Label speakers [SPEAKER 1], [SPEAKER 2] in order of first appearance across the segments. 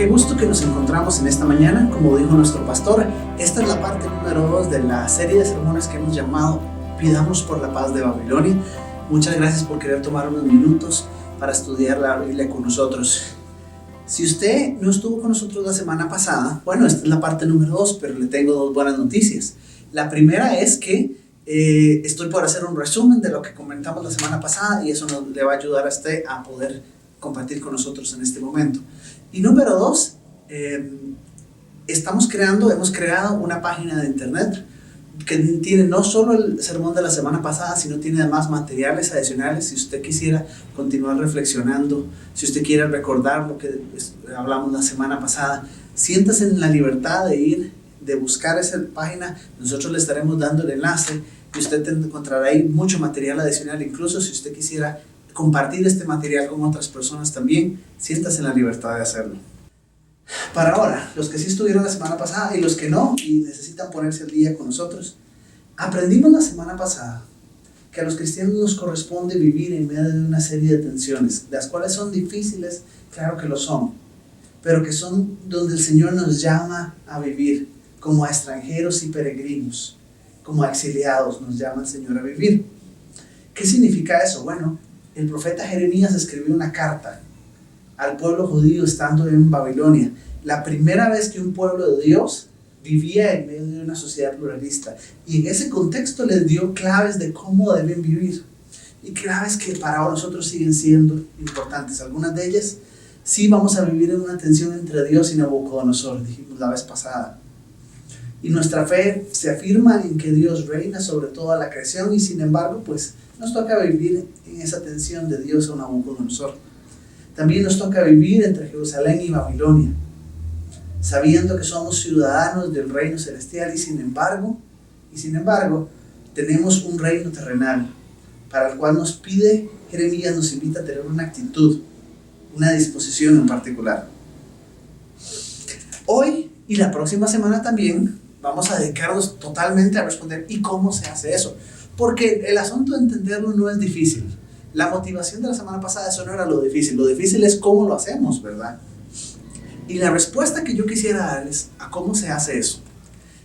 [SPEAKER 1] Qué gusto que nos encontramos en esta mañana. Como dijo nuestro pastor, esta es la parte número 2 de la serie de sermones que hemos llamado Pidamos por la paz de Babilonia. Muchas gracias por querer tomar unos minutos para estudiar la Biblia con nosotros. Si usted no estuvo con nosotros la semana pasada, bueno, esta es la parte número 2, pero le tengo dos buenas noticias. La primera es que estoy por hacer un resumen de lo que comentamos la semana pasada y eso le va a ayudar a usted a poder compartir con nosotros en este momento. Y número 2, hemos creado una página de internet que tiene no solo el sermón de la semana pasada, sino tiene además materiales adicionales. Si usted quisiera continuar reflexionando, si usted quiere recordar lo que hablamos la semana pasada, siéntase en la libertad de buscar esa página. Nosotros le estaremos dando el enlace y usted encontrará ahí mucho material adicional. Incluso si usted quisiera compartir este material con otras personas también, siéntase en la libertad de hacerlo. Para ahora, los que sí estuvieron la semana pasada y los que no y necesitan ponerse al día con nosotros, aprendimos la semana pasada que a los cristianos nos corresponde vivir en medio de una serie de tensiones, las cuales son difíciles, claro que lo son, pero que son donde el Señor nos llama a vivir, como a extranjeros y peregrinos, como a exiliados nos llama el Señor a vivir. ¿Qué significa eso? Bueno, el profeta Jeremías escribió una carta al pueblo judío estando en Babilonia, la primera vez que un pueblo de Dios vivía en medio de una sociedad pluralista, y en ese contexto les dio claves de cómo deben vivir, y claves que para nosotros siguen siendo importantes. Algunas de ellas: sí, vamos a vivir en una tensión entre Dios y Nabucodonosor, dijimos la vez pasada, y nuestra fe se afirma en que Dios reina sobre toda la creación, y sin embargo pues nos toca vivir en esa tensión de Dios o Nabucodonosor. También nos toca vivir entre Jerusalén y Babilonia, sabiendo que somos ciudadanos del reino celestial y sin embargo, tenemos un reino terrenal para el cual nos pide Jeremías, nos invita a tener una actitud, una disposición en particular. Hoy y la próxima semana también vamos a dedicarnos totalmente a responder ¿y cómo se hace eso? Porque el asunto de entenderlo no es difícil. La motivación de la semana pasada, eso no era lo difícil es cómo lo hacemos, ¿verdad? Y la respuesta que yo quisiera darles a cómo se hace eso,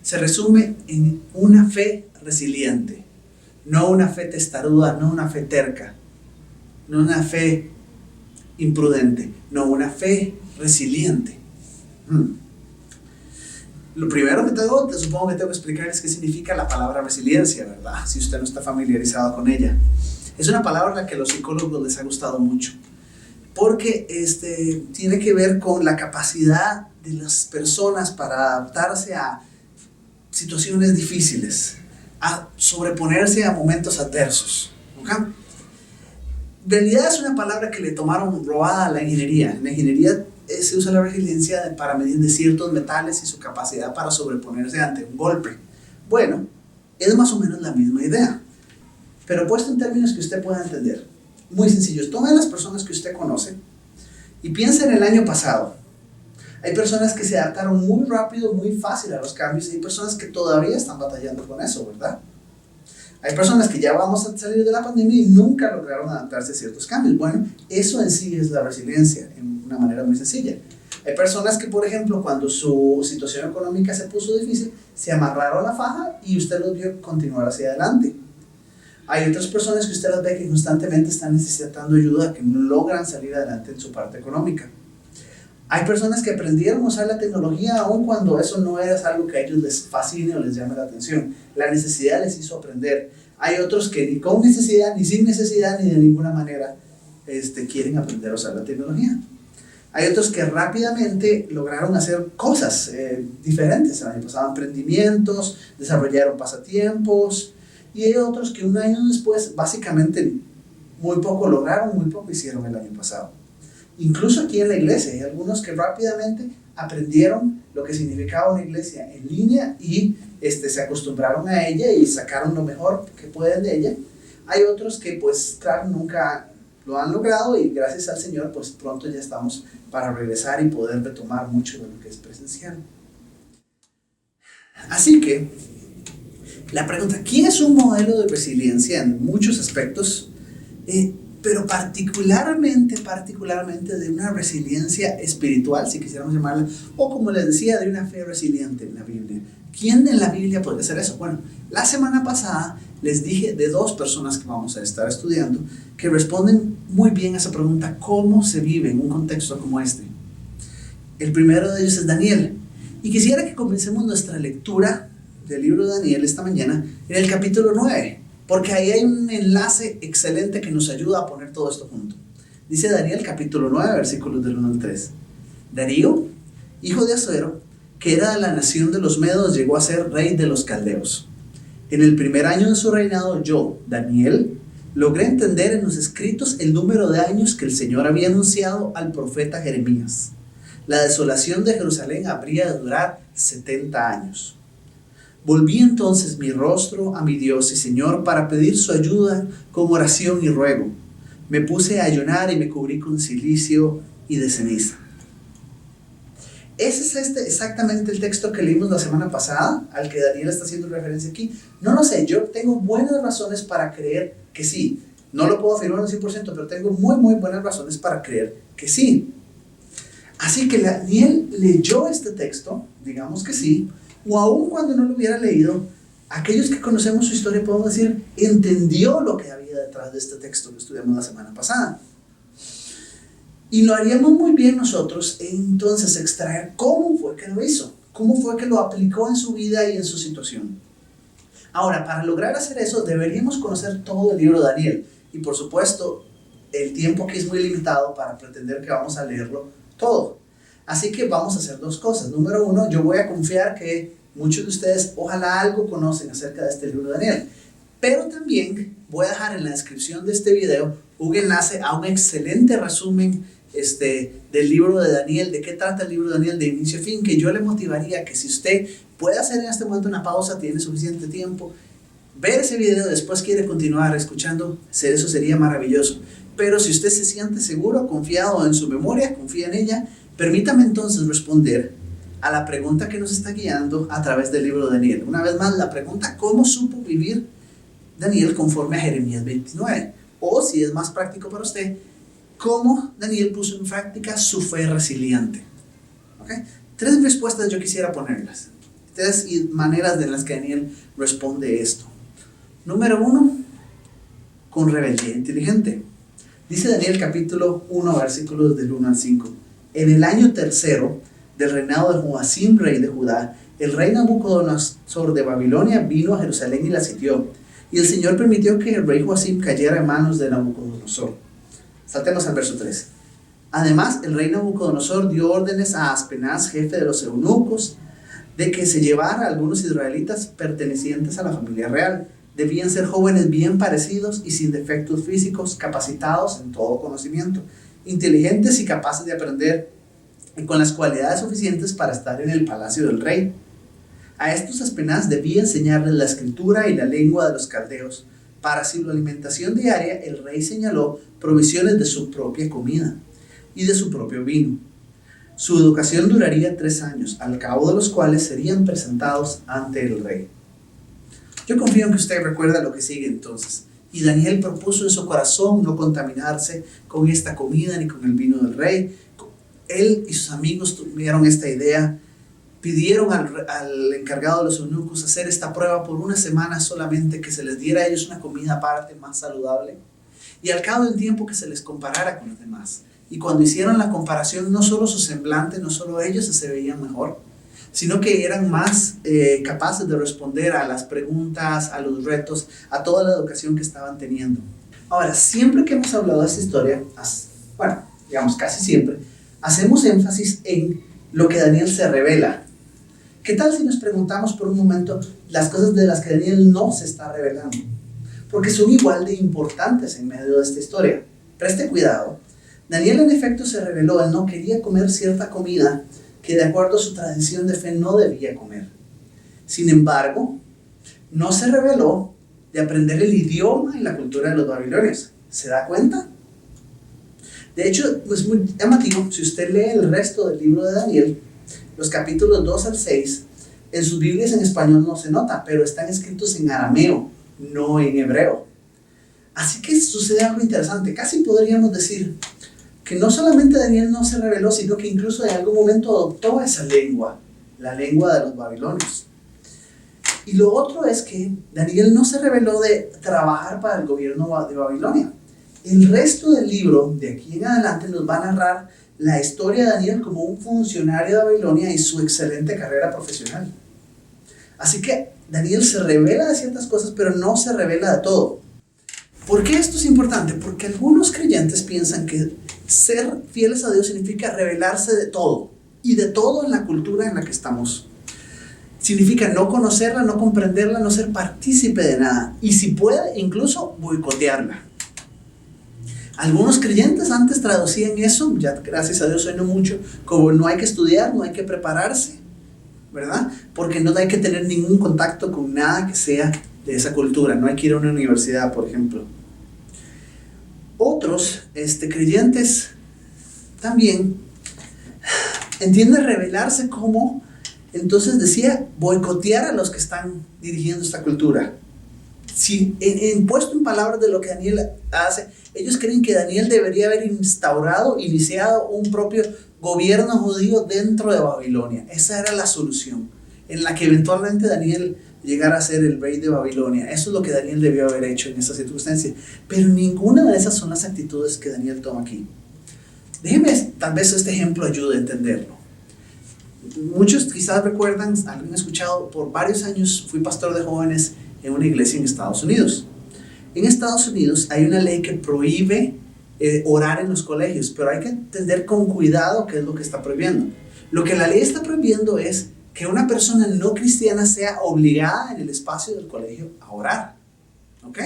[SPEAKER 1] se resume en una fe resiliente, no una fe testaruda, no una fe terca, no una fe imprudente, no una fe resiliente. Lo primero que supongo que tengo que explicarles qué significa la palabra resiliencia, ¿verdad? Si usted no está familiarizado con ella. Es una palabra a la que a los psicólogos les ha gustado mucho, porque tiene que ver con la capacidad de las personas para adaptarse a situaciones difíciles, a sobreponerse a momentos adversos. ¿Okay? En realidad es una palabra que le tomaron robada a la ingeniería. En la ingeniería se usa la resiliencia para medir de ciertos metales y su capacidad para sobreponerse ante un golpe. Bueno, es más o menos la misma idea, pero puesto en términos que usted pueda entender. Muy sencillo. Tome a las personas que usted conoce y piense en el año pasado. Hay personas que se adaptaron muy rápido, muy fácil a los cambios, y hay personas que todavía están batallando con eso, ¿verdad? Hay personas que ya vamos a salir de la pandemia y nunca lograron adaptarse a ciertos cambios. Bueno, eso en sí es la resiliencia, en una manera muy sencilla. Hay personas que, por ejemplo, cuando su situación económica se puso difícil, se amarraron la faja y usted los vio continuar hacia adelante. Hay otras personas que usted las ve que constantemente están necesitando ayuda, que no logran salir adelante en su parte económica. Hay personas que aprendieron a usar la tecnología aun cuando eso no es algo que a ellos les fascine o les llame la atención. La necesidad les hizo aprender. Hay otros que ni con necesidad, ni sin necesidad, ni de ninguna manera quieren aprender a usar la tecnología. Hay otros que rápidamente lograron hacer cosas diferentes. El año pasado, emprendimientos, desarrollaron pasatiempos. Y hay otros que un año después, básicamente, muy poco lograron, muy poco hicieron el año pasado. Incluso aquí en la iglesia, hay algunos que rápidamente aprendieron lo que significaba una iglesia en línea y se acostumbraron a ella y sacaron lo mejor que pueden de ella. Hay otros que, pues, claro, nunca lo han logrado y gracias al Señor, pues, pronto ya estamos para regresar y poder retomar mucho de lo que es presencial. Así que, la pregunta, ¿quién es un modelo de resiliencia en muchos aspectos? pero particularmente de una resiliencia espiritual, si quisiéramos llamarla, o como les decía, de una fe resiliente en la Biblia. ¿Quién en la Biblia podría hacer eso? Bueno, la semana pasada les dije de dos personas que vamos a estar estudiando que responden muy bien a esa pregunta: ¿cómo se vive en un contexto como este? El primero de ellos es Daniel, y quisiera que comencemos nuestra lectura del libro de Daniel esta mañana en el capítulo 9, porque ahí hay un enlace excelente que nos ayuda a poner todo esto junto. Dice Daniel capítulo 9, versículos del 1 al 3. Darío, hijo de Asuero, que era de la nación de los Medos, llegó a ser rey de los caldeos. En el primer año de su reinado, yo, Daniel, logré entender en los escritos el número de años que el Señor había anunciado al profeta Jeremías. La desolación de Jerusalén habría de durar 70 años. Volví entonces mi rostro a mi Dios y Señor para pedir su ayuda con oración y ruego. Me puse a ayunar y me cubrí con cilicio y de ceniza. ¿Ese es exactamente el texto que leímos la semana pasada, al que Daniel está haciendo referencia aquí? No lo sé, yo tengo buenas razones para creer que sí. No lo puedo afirmar al 100%, pero tengo muy buenas razones para creer que sí. Así que Daniel leyó este texto, digamos que sí, o aun cuando no lo hubiera leído, aquellos que conocemos su historia podemos decir, entendió lo que había detrás de este texto que estudiamos la semana pasada. Y lo haríamos muy bien nosotros entonces extraer cómo fue que lo hizo, cómo fue que lo aplicó en su vida y en su situación. Ahora, para lograr hacer eso deberíamos conocer todo el libro de Daniel, y por supuesto el tiempo aquí es muy limitado para pretender que vamos a leerlo todo. Así que vamos a hacer dos cosas. Número uno, yo voy a confiar que muchos de ustedes ojalá algo conocen acerca de este libro de Daniel, pero también voy a dejar en la descripción de este video un enlace a un excelente resumen del libro de Daniel, de qué trata el libro de Daniel de inicio a fin, que yo le motivaría que si usted puede hacer en este momento una pausa, tiene suficiente tiempo, ver ese video, después quiere continuar escuchando, eso sería maravilloso. Pero si usted se siente seguro, confiado en su memoria, confía en ella, permítame entonces responder a la pregunta que nos está guiando a través del libro de Daniel. Una vez más, la pregunta: ¿cómo supo vivir Daniel conforme a Jeremías 29? O, si es más práctico para usted, ¿cómo Daniel puso en práctica su fe resiliente? ¿Okay? Tres respuestas yo quisiera ponerlas. Tres maneras de las que Daniel responde esto. Número uno, con rebeldía inteligente. Dice Daniel capítulo 1, versículos del 1 al 5. En el año tercero del reinado de Joacim, rey de Judá, el rey Nabucodonosor de Babilonia vino a Jerusalén y la sitió. Y el Señor permitió que el rey Joacim cayera en manos de Nabucodonosor. Saltemos al verso 13. Además, el rey Nabucodonosor dio órdenes a Aspenaz, jefe de los eunucos, de que se llevara a algunos israelitas pertenecientes a la familia real. Debían ser jóvenes bien parecidos y sin defectos físicos, capacitados en todo conocimiento, inteligentes y capaces de aprender, y con las cualidades suficientes para estar en el palacio del rey. A estos Aspenaz debía enseñarles la escritura y la lengua de los caldeos. Para su alimentación diaria, el rey señaló provisiones de su propia comida y de su propio vino. Su educación duraría 3 años, al cabo de los cuales serían presentados ante el rey. Yo confío en que usted recuerda lo que sigue entonces. Y Daniel propuso en su corazón no contaminarse con esta comida ni con el vino del rey. Él y sus amigos tuvieron esta idea. Pidieron al encargado de los eunucos hacer esta prueba por 1 semana solamente, que se les diera a ellos una comida aparte más saludable. Y al cabo del tiempo que se les comparara con los demás. Y cuando hicieron la comparación, no solo su semblante, no solo ellos se veían mejor, sino que eran más capaces de responder a las preguntas, a los retos, a toda la educación que estaban teniendo. Ahora, siempre que hemos hablado de esta historia, bueno, digamos casi siempre, hacemos énfasis en lo que Daniel se revela. ¿Qué tal si nos preguntamos por un momento las cosas de las que Daniel no se está revelando? Porque son igual de importantes en medio de esta historia. Preste cuidado. Daniel en efecto se reveló, él no quería comer cierta comida que de acuerdo a su tradición de fe no debía comer. Sin embargo, no se reveló de aprender el idioma y la cultura de los babilonios. ¿Se da cuenta? De hecho, es muy llamativo, si usted lee el resto del libro de Daniel, los capítulos 2 al 6, en sus Biblias en español no se nota, pero están escritos en arameo, no en hebreo. Así que sucede algo interesante. Casi podríamos decir que no solamente Daniel no se rebeló, sino que incluso en algún momento adoptó esa lengua, la lengua de los babilonios. Y lo otro es que Daniel no se rebeló de trabajar para el gobierno de Babilonia. El resto del libro, de aquí en adelante, nos va a narrar la historia de Daniel como un funcionario de Babilonia y su excelente carrera profesional. Así que Daniel se revela de ciertas cosas, pero no se revela de todo. ¿Por qué esto es importante? Porque algunos creyentes piensan que ser fieles a Dios significa revelarse de todo, y de todo en la cultura en la que estamos. Significa no conocerla, no comprenderla, no ser partícipe de nada, y si puede, incluso boicotearla. Algunos creyentes antes traducían eso, ya gracias a Dios hoy no mucho, como no hay que estudiar, no hay que prepararse, ¿verdad? Porque no hay que tener ningún contacto con nada que sea de esa cultura, no hay que ir a una universidad, por ejemplo. Otros creyentes también entienden revelarse como, entonces decía, boicotear a los que están dirigiendo esta cultura. Si puesto en palabras de lo que Daniel hace, ellos creen que Daniel debería haber iniciado un propio gobierno judío dentro de Babilonia. Esa era la solución, en la que eventualmente Daniel llegara a ser el rey de Babilonia. Eso es lo que Daniel debió haber hecho en esa circunstancia. Pero ninguna de esas son las actitudes que Daniel toma aquí. Déjenme, tal vez este ejemplo ayude a entenderlo. Muchos quizás recuerdan, alguien ha escuchado, por varios años fui pastor de jóvenes en una iglesia en Estados Unidos. En Estados Unidos hay una ley que prohíbe orar en los colegios, pero hay que entender con cuidado qué es lo que está prohibiendo. Lo que la ley está prohibiendo es que una persona no cristiana sea obligada en el espacio del colegio a orar. ¿Ok?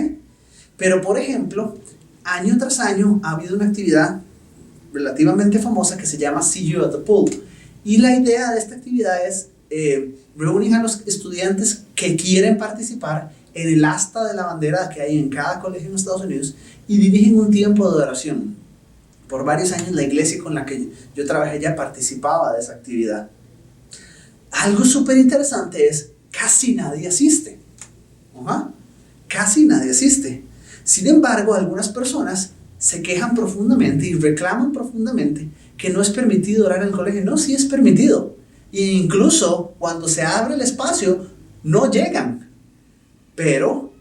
[SPEAKER 1] Pero, por ejemplo, año tras año ha habido una actividad relativamente famosa que se llama See You at the Pool. Y la idea de esta actividad es reunir a los estudiantes que quieren participar en el asta de la bandera que hay en cada colegio en Estados Unidos y dirigen un tiempo de oración. Por varios años la iglesia con la que yo trabajé ya participaba de esa actividad. Algo súper interesante es, casi nadie asiste. Casi nadie asiste. Sin embargo, algunas personas se quejan profundamente y reclaman profundamente que no es permitido orar en el colegio. No, sí es permitido. E incluso cuando se abre el espacio, no llegan. Pero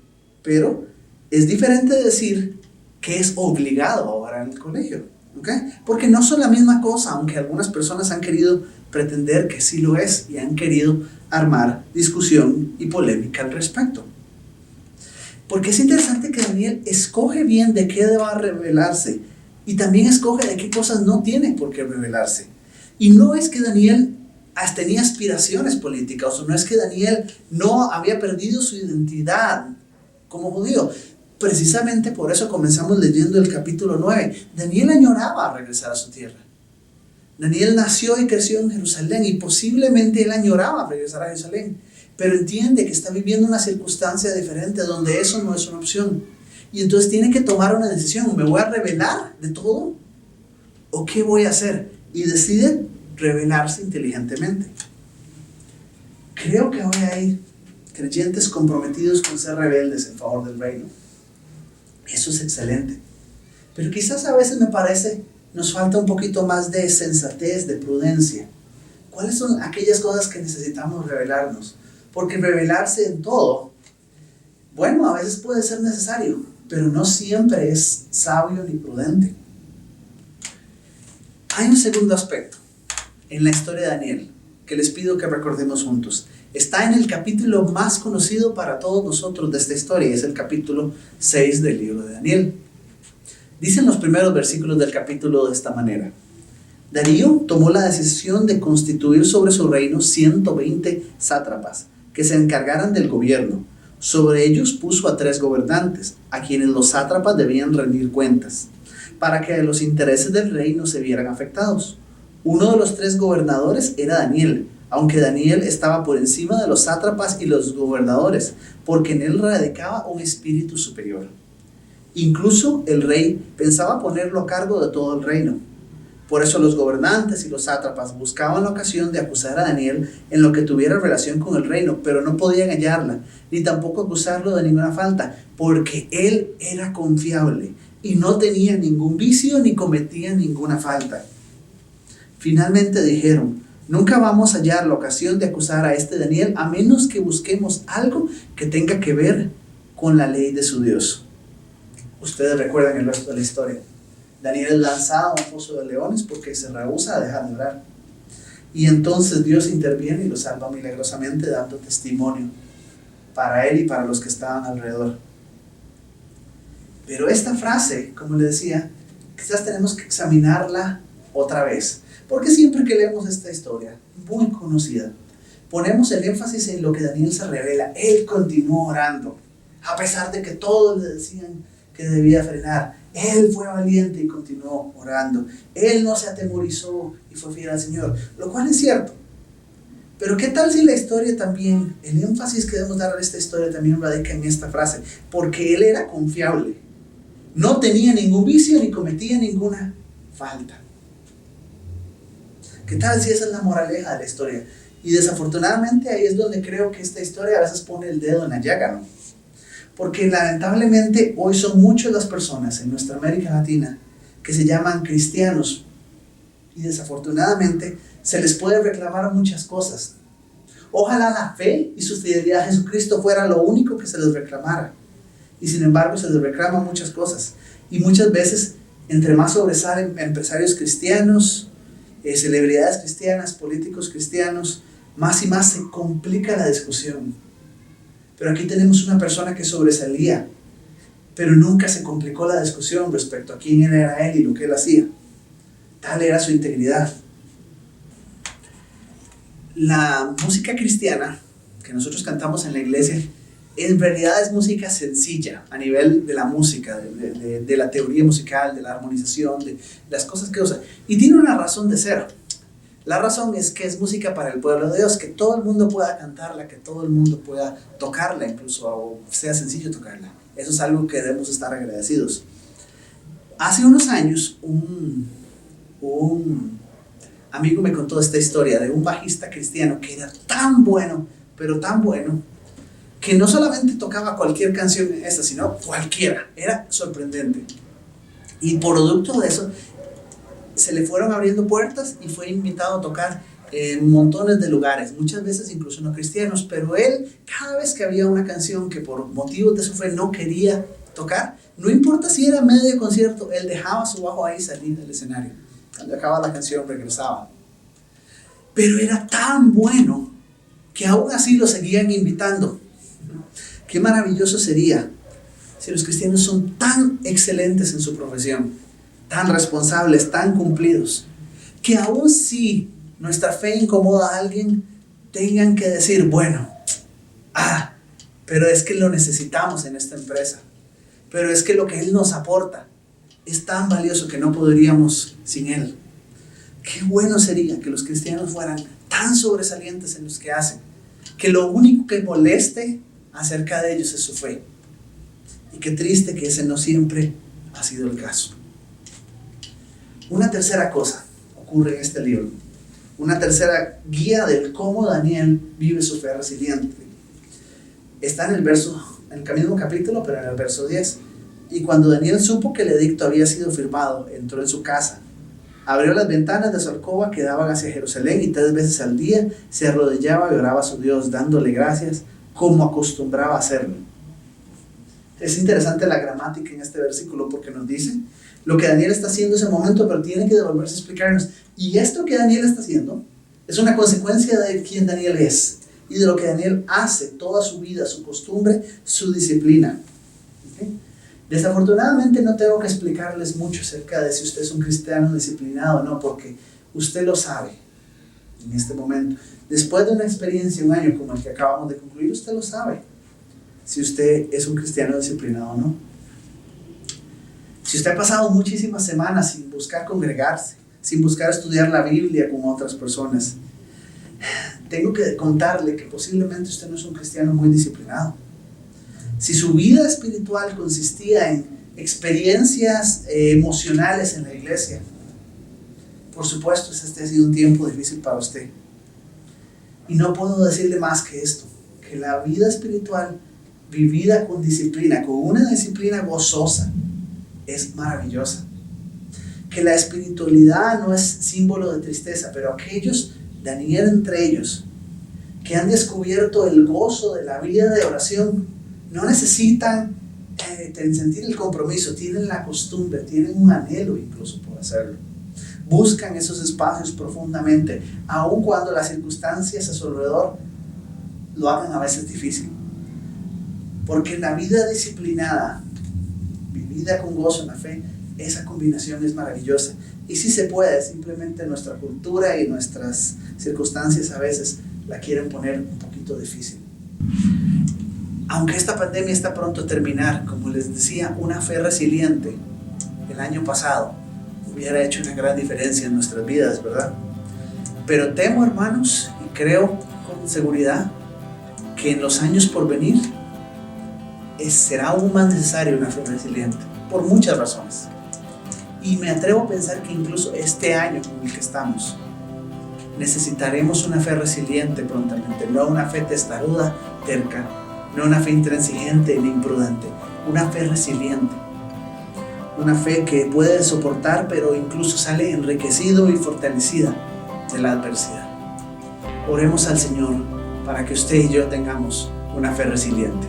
[SPEAKER 1] es diferente decir que es obligado a orar en el colegio. ¿Okay? Porque no son la misma cosa, aunque algunas personas han querido pretender que sí lo es y han querido armar discusión y polémica al respecto. Porque es interesante que Daniel escoge bien de qué va a revelarse y también escoge de qué cosas no tiene por qué revelarse. Y no es que Daniel tenía aspiraciones políticas, o no es que Daniel no había perdido su identidad como judío. Precisamente por eso comenzamos leyendo el capítulo 9. Daniel añoraba regresar a su tierra. Daniel nació y creció en Jerusalén y posiblemente él añoraba regresar a Jerusalén, pero entiende que está viviendo una circunstancia diferente donde eso no es una opción. Y entonces tiene que tomar una decisión. ¿Me voy a rebelar de todo? ¿O qué voy a hacer? Y decide rebelarse inteligentemente. Creo que hoy hay creyentes comprometidos con ser rebeldes en favor del reino. Eso es excelente. Pero quizás a veces me parece nos falta un poquito más de sensatez, de prudencia. ¿Cuáles son aquellas cosas que necesitamos revelarnos? Porque revelarse en todo, bueno, a veces puede ser necesario, pero no siempre es sabio ni prudente. Hay un segundo aspecto en la historia de Daniel que les pido que recordemos juntos. Está en el capítulo más conocido para todos nosotros de esta historia, es el capítulo 6 del libro de Daniel. Dicen los primeros versículos del capítulo de esta manera: Darío tomó la decisión de constituir sobre su reino 120 sátrapas que se encargaran del gobierno. Sobre ellos puso a 3 gobernantes, a quienes los sátrapas debían rendir cuentas, para que los intereses del rey no se vieran afectados. Uno de los 3 gobernadores era Daniel, aunque Daniel estaba por encima de los sátrapas y los gobernadores, porque en él radicaba un espíritu superior. Incluso el rey pensaba ponerlo a cargo de todo el reino. Por eso los gobernantes y los sátrapas buscaban la ocasión de acusar a Daniel en lo que tuviera relación con el reino, pero no podían hallarla, ni tampoco acusarlo de ninguna falta, porque él era confiable y no tenía ningún vicio ni cometía ninguna falta. Finalmente dijeron: nunca vamos a hallar la ocasión de acusar a este Daniel, a menos que busquemos algo que tenga que ver con la ley de su Dios. Ustedes recuerdan el resto de la historia. Daniel es lanzado a un foso de leones porque se rehúsa a dejar de orar. Y entonces Dios interviene y lo salva milagrosamente, dando testimonio para él y para los que estaban alrededor. Pero esta frase, como le decía, quizás tenemos que examinarla otra vez. Porque siempre que leemos esta historia, muy conocida, ponemos el énfasis en lo que Daniel se revela. Él continuó orando, a pesar de que todos le decían que debía frenar. Él fue valiente y continuó orando. Él no se atemorizó y fue fiel al Señor, lo cual es cierto. Pero ¿qué tal si la historia también, el énfasis que debemos dar a esta historia también radica en esta frase? Porque él era confiable, no tenía ningún vicio ni cometía ninguna falta. ¿Qué tal si esa es la moraleja de la historia? Y desafortunadamente ahí es donde creo que esta historia a veces pone el dedo en la llaga, ¿no? Porque lamentablemente hoy son muchas las personas en nuestra América Latina que se llaman cristianos y desafortunadamente se les puede reclamar muchas cosas. Ojalá la fe y su fidelidad a Jesucristo fuera lo único que se les reclamara, y sin embargo se les reclaman muchas cosas, y muchas veces entre más sobresalen empresarios cristianos, celebridades cristianas, políticos cristianos, más y más se complica la discusión. Pero aquí tenemos una persona que sobresalía, pero nunca se complicó la discusión respecto a quién era él y lo que él hacía. Tal era su integridad. La música cristiana que nosotros cantamos en la iglesia, en realidad es música sencilla a nivel de la música, de la teoría musical, de la armonización, de las cosas que usa. Y tiene una razón de ser. La razón es que es música para el pueblo de Dios, que todo el mundo pueda cantarla, que todo el mundo pueda tocarla, incluso o sea sencillo tocarla. Eso es algo que debemos estar agradecidos. Hace unos años un amigo me contó esta historia de un bajista cristiano que era tan bueno, pero tan bueno, que no solamente tocaba cualquier canción esta, sino cualquiera. Era sorprendente. Y producto de eso, se le fueron abriendo puertas y fue invitado a tocar en montones de lugares, muchas veces incluso no cristianos, pero él, cada vez que había una canción que por motivos de su fe no quería tocar, no importa si era medio concierto, él dejaba su bajo ahí y salía del escenario. Cuando acababa la canción regresaba. Pero era tan bueno que aún así lo seguían invitando. Qué maravilloso sería si los cristianos son tan excelentes en su profesión, tan responsables, tan cumplidos, que aún si nuestra fe incomoda a alguien, tengan que decir: bueno, pero es que lo necesitamos en esta empresa, pero es que lo que él nos aporta es tan valioso que no podríamos sin él. Qué bueno sería que los cristianos fueran tan sobresalientes en los que hacen, que lo único que moleste acerca de ellos es su fe. Y qué triste que ese no siempre ha sido el caso. Una tercera cosa ocurre en este libro, una tercera guía de cómo Daniel vive su fe resiliente. Está en el mismo capítulo, pero en el verso 10. Y cuando Daniel supo que el edicto había sido firmado, entró en su casa, abrió las ventanas de su alcoba que daban hacia Jerusalén y 3 veces al día se arrodillaba y oraba a su Dios, dándole gracias como acostumbraba a hacerlo. Es interesante la gramática en este versículo porque nos dice lo que Daniel está haciendo en ese momento, pero tiene que devolverse a explicarnos. Y esto que Daniel está haciendo es una consecuencia de quién Daniel es y de lo que Daniel hace toda su vida, su costumbre, su disciplina. ¿Okay? Desafortunadamente no tengo que explicarles mucho acerca de si usted es un cristiano disciplinado o no, porque usted lo sabe en este momento. Después de una experiencia, un año como el que acabamos de concluir, usted lo sabe si usted es un cristiano disciplinado o no. Si usted ha pasado muchísimas semanas sin buscar congregarse, sin buscar estudiar la Biblia con otras personas, tengo que contarle que posiblemente usted no es un cristiano muy disciplinado. Si su vida espiritual consistía en experiencias emocionales en la iglesia, Por supuesto, este ha sido un tiempo difícil para usted. Y no puedo decirle más que esto, que la vida espiritual vivida con disciplina, con una disciplina gozosa, es maravillosa. Que la espiritualidad no es símbolo de tristeza, pero aquellos, Daniel entre ellos, que han descubierto el gozo de la vida de oración, no necesitan sentir el compromiso, tienen la costumbre, tienen un anhelo incluso por hacerlo. Buscan esos espacios profundamente, aun cuando las circunstancias a su alrededor lo hagan a veces difícil. Porque la vida disciplinada, vivida con gozo en la fe, esa combinación es maravillosa. Y si se puede, simplemente nuestra cultura y nuestras circunstancias a veces la quieren poner un poquito difícil. Aunque esta pandemia está pronto a terminar, como les decía, una fe resiliente el año pasado hubiera hecho una gran diferencia en nuestras vidas, ¿verdad? Pero temo, hermanos, y creo con seguridad que en los años por venir será aún más necesaria una fe resiliente, por muchas razones. Y me atrevo a pensar que incluso este año en el que estamos necesitaremos una fe resiliente prontamente, no una fe testaruda, terca, no una fe intransigente ni imprudente, una fe resiliente, una fe que puede soportar, pero incluso sale enriquecido y fortalecida de la adversidad. Oremos al Señor para que usted y yo tengamos una fe resiliente.